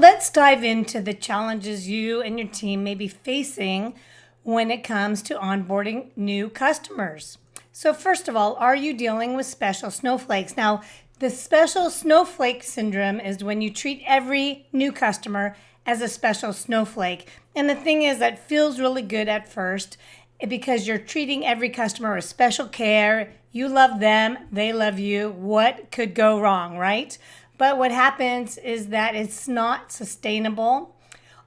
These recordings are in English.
Let's dive into the challenges you and your team may be facing when it comes to onboarding new customers. So first of all, are you dealing with special snowflakes? Now, the special snowflake syndrome is when you treat every new customer as a special snowflake. And the thing is, that feels really good at first because you're treating every customer with special care. You love them, they love you. What could go wrong, right? But what happens is that it's not sustainable.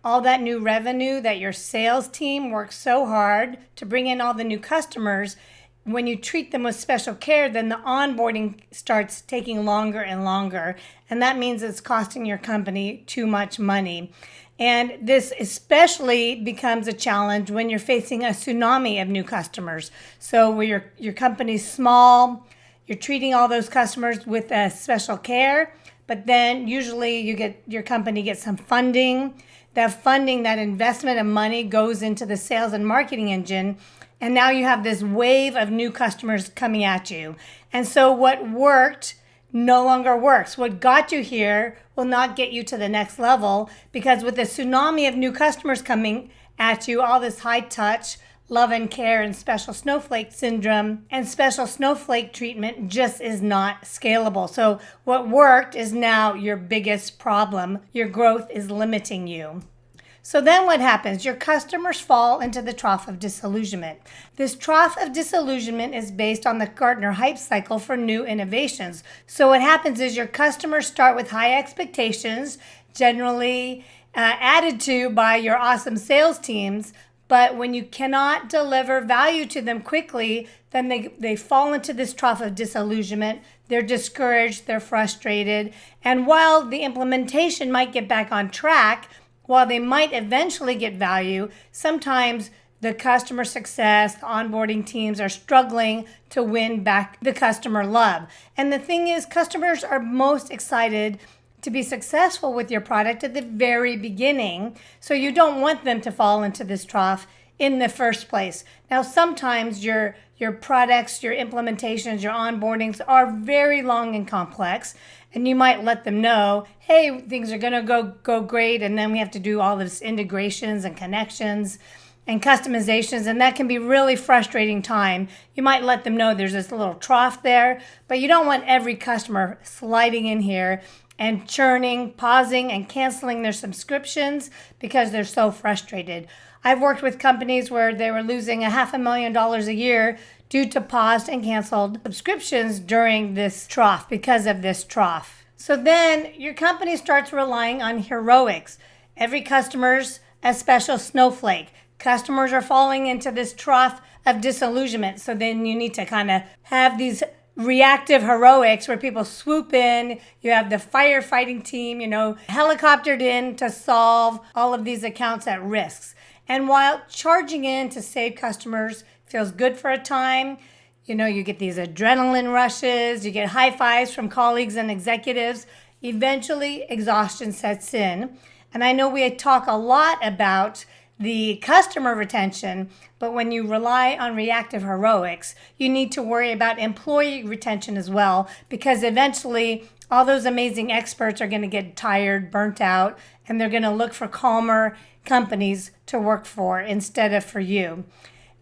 All that new revenue that your sales team works so hard to bring in all the new customers, when you treat them with special care, then the onboarding starts taking longer and longer. And that means it's costing your company too much money. And this especially becomes a challenge when you're facing a tsunami of new customers. So where your company's small, you're treating all those customers with special care, but then usually your company gets some funding. That funding, that investment of money goes into the sales and marketing engine. And now you have this wave of new customers coming at you. And so what worked no longer works. What got you here will not get you to the next level, because with the tsunami of new customers coming at you, all this high touch, love and care and special snowflake syndrome and special snowflake treatment just is not scalable. So what worked is now your biggest problem. Your growth is limiting you. So then what happens? Your customers fall into the trough of disillusionment. This trough of disillusionment is based on the Gartner hype cycle for new innovations. So what happens is your customers start with high expectations, generally added to by your awesome sales teams. But when you cannot deliver value to them quickly, then they fall into this trough of disillusionment. They're discouraged, they're frustrated. And while the implementation might get back on track, while they might eventually get value, sometimes the customer success, the onboarding teams are struggling to win back the customer love. And the thing is, customers are most excited to be successful with your product at the very beginning. So you don't want them to fall into this trough in the first place. Now, sometimes your products, your implementations, your onboardings are very long and complex. And you might let them know, hey, things are gonna go great. And then we have to do all this integrations and connections and customizations, and that can be really frustrating time. You might let them know there's this little trough there, but you don't want every customer sliding in here and churning, pausing, and canceling their subscriptions because they're so frustrated. I've worked with companies where they were losing $500,000 a year due to paused and canceled subscriptions during this trough because of this trough. So then your company starts relying on heroics. Every customer's a special snowflake. Customers are falling into this trough of disillusionment. So then you need to kind of have these reactive heroics where people swoop in. You have the firefighting team, helicoptered in to solve all of these accounts at risks. And while charging in to save customers feels good for a time, you get these adrenaline rushes, you get high fives from colleagues and executives. Eventually, exhaustion sets in. And I know we talk a lot about the customer retention, but when you rely on reactive heroics, you need to worry about employee retention as well, because eventually all those amazing experts are going to get tired, burnt out, and they're going to look for calmer companies to work for instead of for you.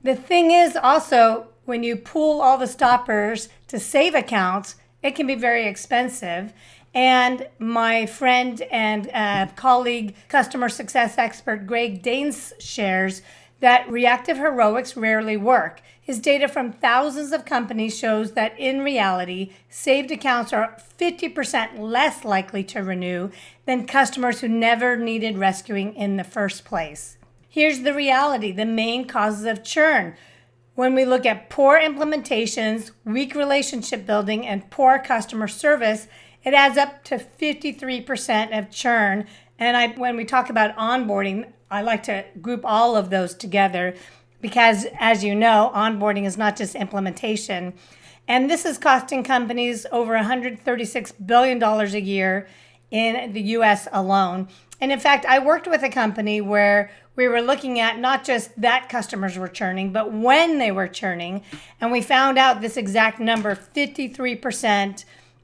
The thing is also, when you pull all the stoppers to save accounts, it can be very expensive. And my friend and colleague, customer success expert Greg Danes shares that reactive heroics rarely work. His data from thousands of companies shows that in reality, saved accounts are 50% less likely to renew than customers who never needed rescuing in the first place. Here's the reality, the main causes of churn. When we look at poor implementations, weak relationship building, and poor customer service, it adds up to 53% of churn. And when we talk about onboarding, I like to group all of those together because, as you know, onboarding is not just implementation. And this is costing companies over $136 billion a year in the US alone. And in fact, I worked with a company where we were looking at not just that customers were churning, but when they were churning. And we found out this exact number, 53%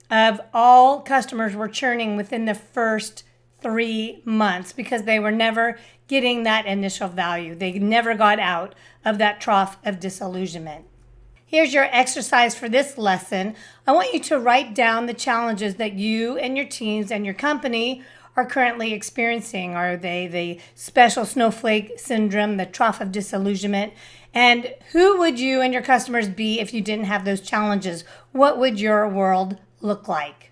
of all customers were churning within the first 3 months because they were never getting that initial value. They never got out of that trough of disillusionment. Here's your exercise for this lesson. I want you to write down the challenges that you and your teams and your company are currently experiencing. Are they the special snowflake syndrome, the trough of disillusionment? And who would you and your customers be if you didn't have those challenges? What would your world look like?